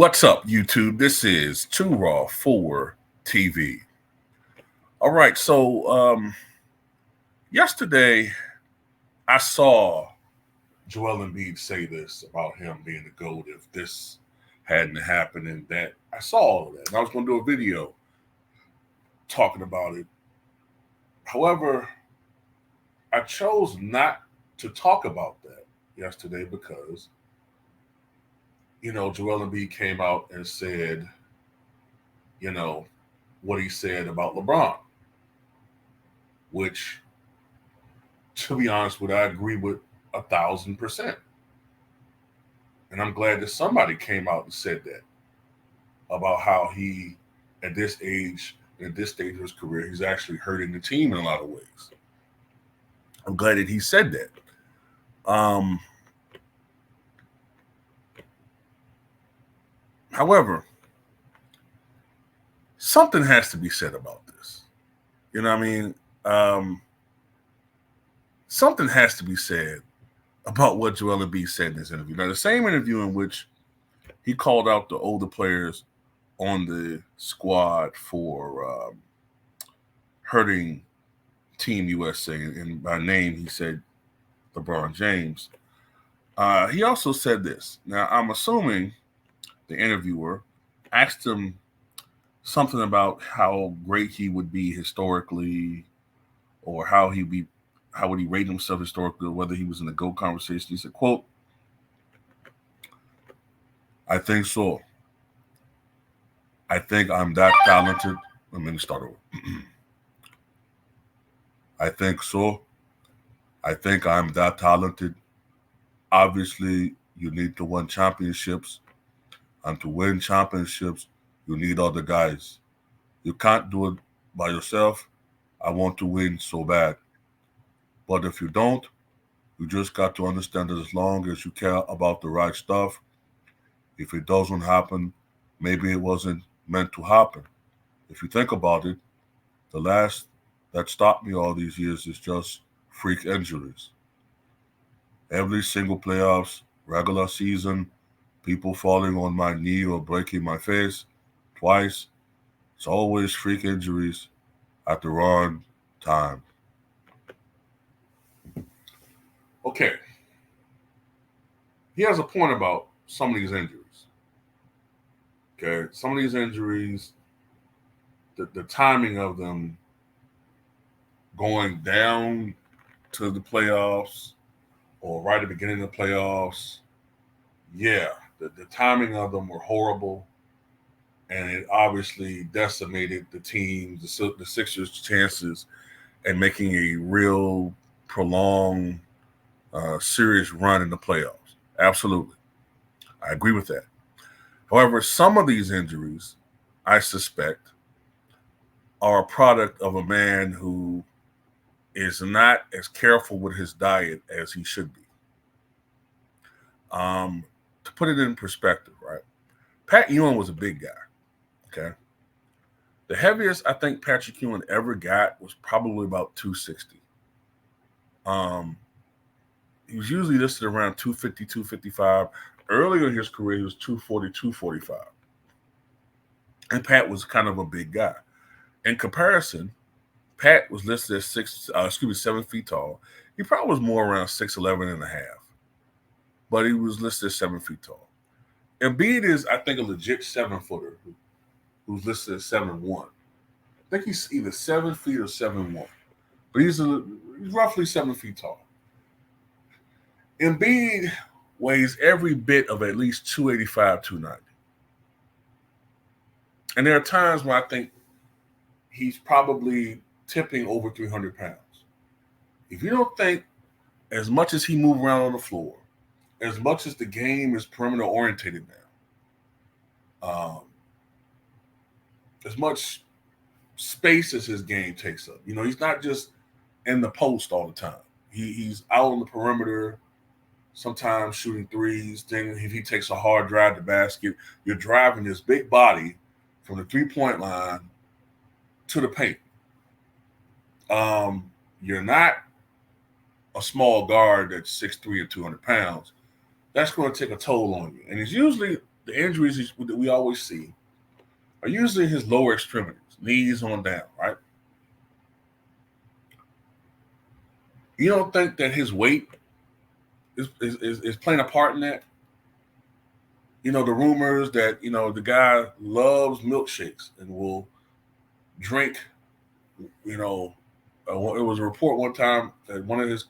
What's up, YouTube? This is Too Raw for TV. All right, yesterday I saw Joel Embiid say this about him being the GOAT if this hadn't happened and that. I saw all of that, and I was going to do a video talking about it. However, I chose not to talk about that yesterday because, Joel Embiid came out and said, you know, what he said about LeBron, which, to be honest with you, I agree with 1,000%. And I'm glad that somebody came out and said that about how he, at this age, at this stage of his career, he's actually hurting the team in a lot of ways. I'm glad that he said that. However, something has to be said about this. You know what I mean? Something has to be said about what Joel Embiid said in this interview. Now, the same interview in which he called out the older players on the squad for hurting Team USA, and by name he said LeBron James. He also said this. Now, I'm assuming the interviewer asked him something about how great he would be historically, or how would he rate himself historically, or whether he was in the GOAT conversation. He said, quote, "I think so. I think I'm that talented." Let me start over. "I think so. I think I'm that talented. Obviously, you need to win championships. And to win championships, you need other guys. You can't do it by yourself. I want to win so bad. But if you don't, you just got to understand that as long as you care about the right stuff, if it doesn't happen, maybe it wasn't meant to happen. If you think about it, the last that stopped me all these years is just freak injuries. Every single playoffs, regular season, people falling on my knee or breaking my face twice. It's always freak injuries at the wrong time." Okay. He has a point about some of these injuries. Okay. Some of these injuries, the timing of them going down to the playoffs or right at the beginning of the playoffs, yeah, the timing of them were horrible. And it obviously decimated the team, the Sixers' chances at making a real prolonged, serious run in the playoffs. Absolutely. I agree with that. However, some of these injuries, I suspect, are a product of a man who is not as careful with his diet as he should be. To put it in perspective, right? Pat Ewing was a big guy. Okay. The heaviest I think Patrick Ewing ever got was probably about 260. Um, he was usually listed around 250, 255. Earlier in his career, he was 240, 245. And Pat was kind of a big guy. In comparison, Pat was listed as 7 feet tall. He probably was more around 6'11 and a half. But he was listed as 7 feet tall. Embiid is, I think, a legit 7-footer who's listed as 7'1". I think he's either 7 feet or 7'1". But he's roughly 7 feet tall. Embiid weighs every bit of at least 285, 290. And there are times when I think he's probably tipping over 300 pounds. If you don't think, as much as he moves around on the floor, as much as the game is perimeter orientated now, as much space as his game takes up, he's not just in the post all the time. He's out on the perimeter, sometimes shooting threes. Then if he takes a hard drive to basket, you're driving this big body from the 3-point line to the paint. You're not a small guard that's 6'3" and 200 pounds. That's going to take a toll on you. And it's usually the injuries that we always see are usually his lower extremities, knees on down, right? You don't think that his weight is playing a part in that? You know, the rumors that, you know, the guy loves milkshakes and will drink, you know, it was a report one time that one of his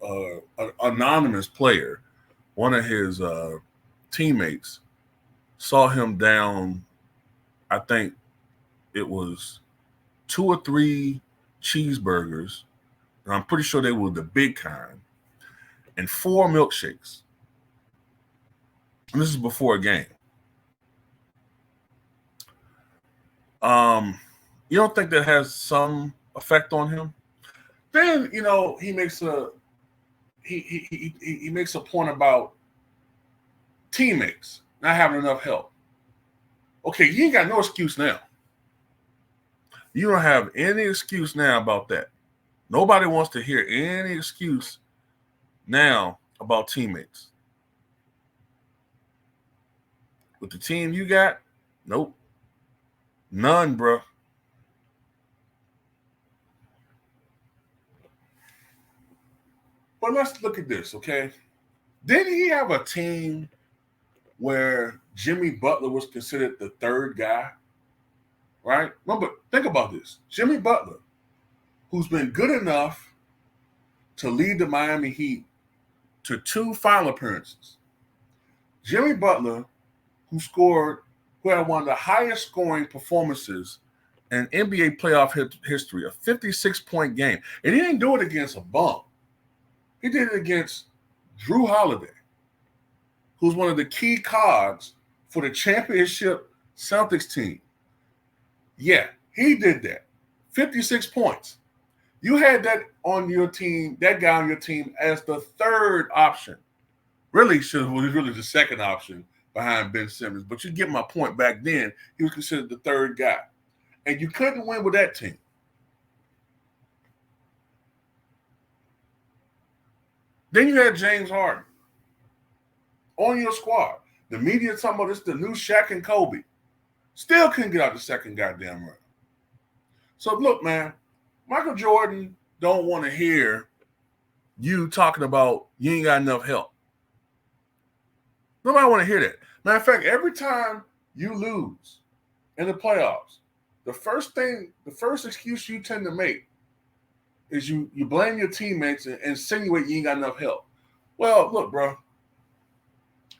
an anonymous player, one of his teammates, saw him down, I think it was 2 or 3 cheeseburgers, and I'm pretty sure they were the big kind, and 4 milkshakes. And this is before a game. You don't think that has some effect on him? Then, you know, he makes a he makes a point about teammates not having enough help. Okay, you ain't got no excuse now. You don't have any excuse now about that. Nobody wants to hear any excuse now about teammates. With the team you got, nope. None, bro. But let's look at this, okay? Didn't he have a team where Jimmy Butler was considered the third guy? Right? Remember, think about this. Jimmy Butler, who's been good enough to lead the Miami Heat to 2 final appearances. Jimmy Butler, who had one of the highest scoring performances in NBA playoff history, a 56-point game. And he didn't do it against a bum. He did it against Drew Holiday, who's one of the key cogs for the championship Celtics team. Yeah, he did that. 56 points. You had that on your team, that guy on your team as the third option. Really was really the second option behind Ben Simmons. But you get my point. Back then, he was considered the third guy. And you couldn't win with that team. Then you had James Harden on your squad. The media talking about this the new Shaq and Kobe. Still couldn't get out the second goddamn round. So look, man, Michael Jordan don't want to hear you talking about you ain't got enough help. Nobody want to hear that. Matter of fact, every time you lose in the playoffs, the first excuse you tend to make is you blame your teammates and insinuate you ain't got enough help. Well, look, bro,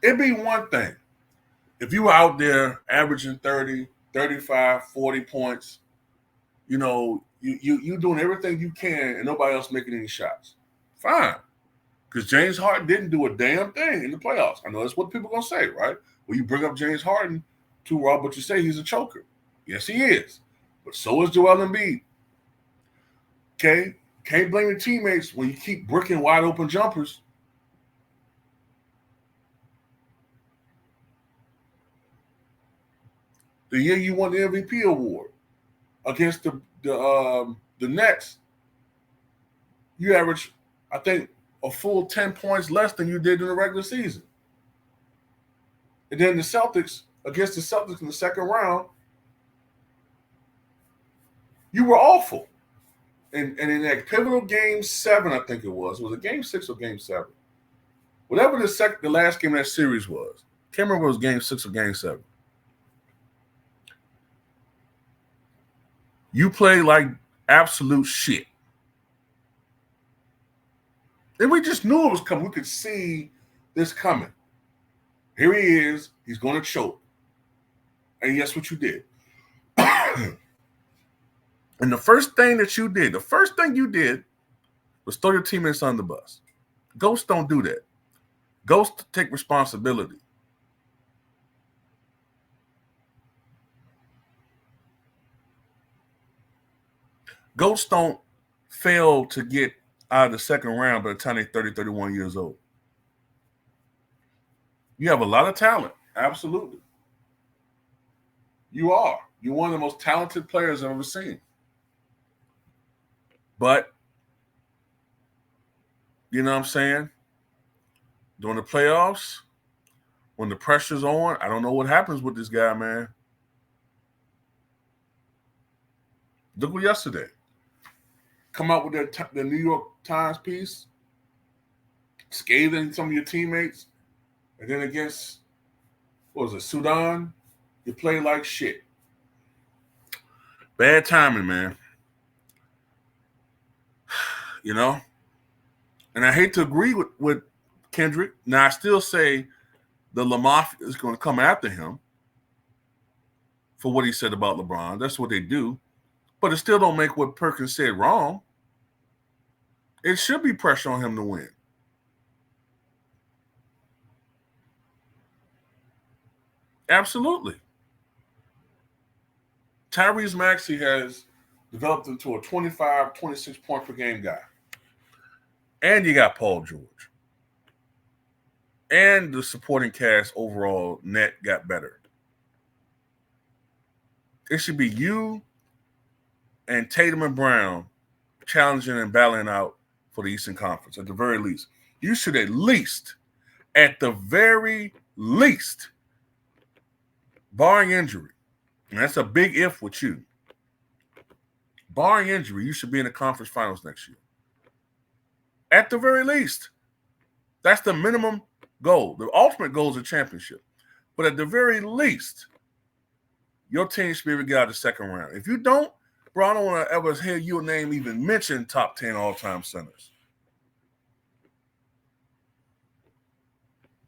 it'd be one thing if you were out there averaging 30, 35, 40 points, you know, you doing everything you can and nobody else making any shots. Fine. Because James Harden didn't do a damn thing in the playoffs. I know that's what people are going to say, right? Well, you bring up James Harden too, Rob, but you say he's a choker. Yes, he is. But so is Joel Embiid. Okay? Can't blame your teammates when you keep bricking wide open jumpers. The year you won the MVP award against the Nets, you averaged, I think, a full 10 points less than you did in the regular season. And then against the Celtics in the second round, you were awful. And in that pivotal game 7, I think it was it game 6 or game 7? Whatever the last game of that series was. Can't remember if it was game 6 or game 7. You played like absolute shit. And we just knew it was coming. We could see this coming. Here he is. He's going to choke. And guess what you did? And the first thing you did was throw your teammates on the bus. Ghosts don't do that. Ghosts take responsibility. Ghosts don't fail to get out of the second round by the time they're 30, 31 years old. You have a lot of talent. Absolutely. You are. You're one of the most talented players I've ever seen. But, you know what I'm saying? During the playoffs, when the pressure's on, I don't know what happens with this guy, man. Look what yesterday. Come out with the New York Times piece, scathing some of your teammates, and then against, what was it, Sudan, you play like shit. Bad timing, man. You know? And I hate to agree with Kendrick. Now, I still say the La Mafia is going to come after him for what he said about LeBron. That's what they do. But it still don't make what Perkins said wrong. It should be pressure on him to win. Absolutely. Tyrese Maxey has developed into a 25, 26 point per game guy. And you got Paul George. And the supporting cast overall net got better. It should be you and Tatum and Brown challenging and battling out for the Eastern Conference at the very least. You should at the very least, barring injury, and that's a big if with you, barring injury, you should be in the conference finals next year. At the very least. That's the minimum goal. The ultimate goal is a championship. But at the very least, your team should be able to get out of the second round. If you don't, bro, I don't want to ever hear your name even mentioned top 10 all-time centers.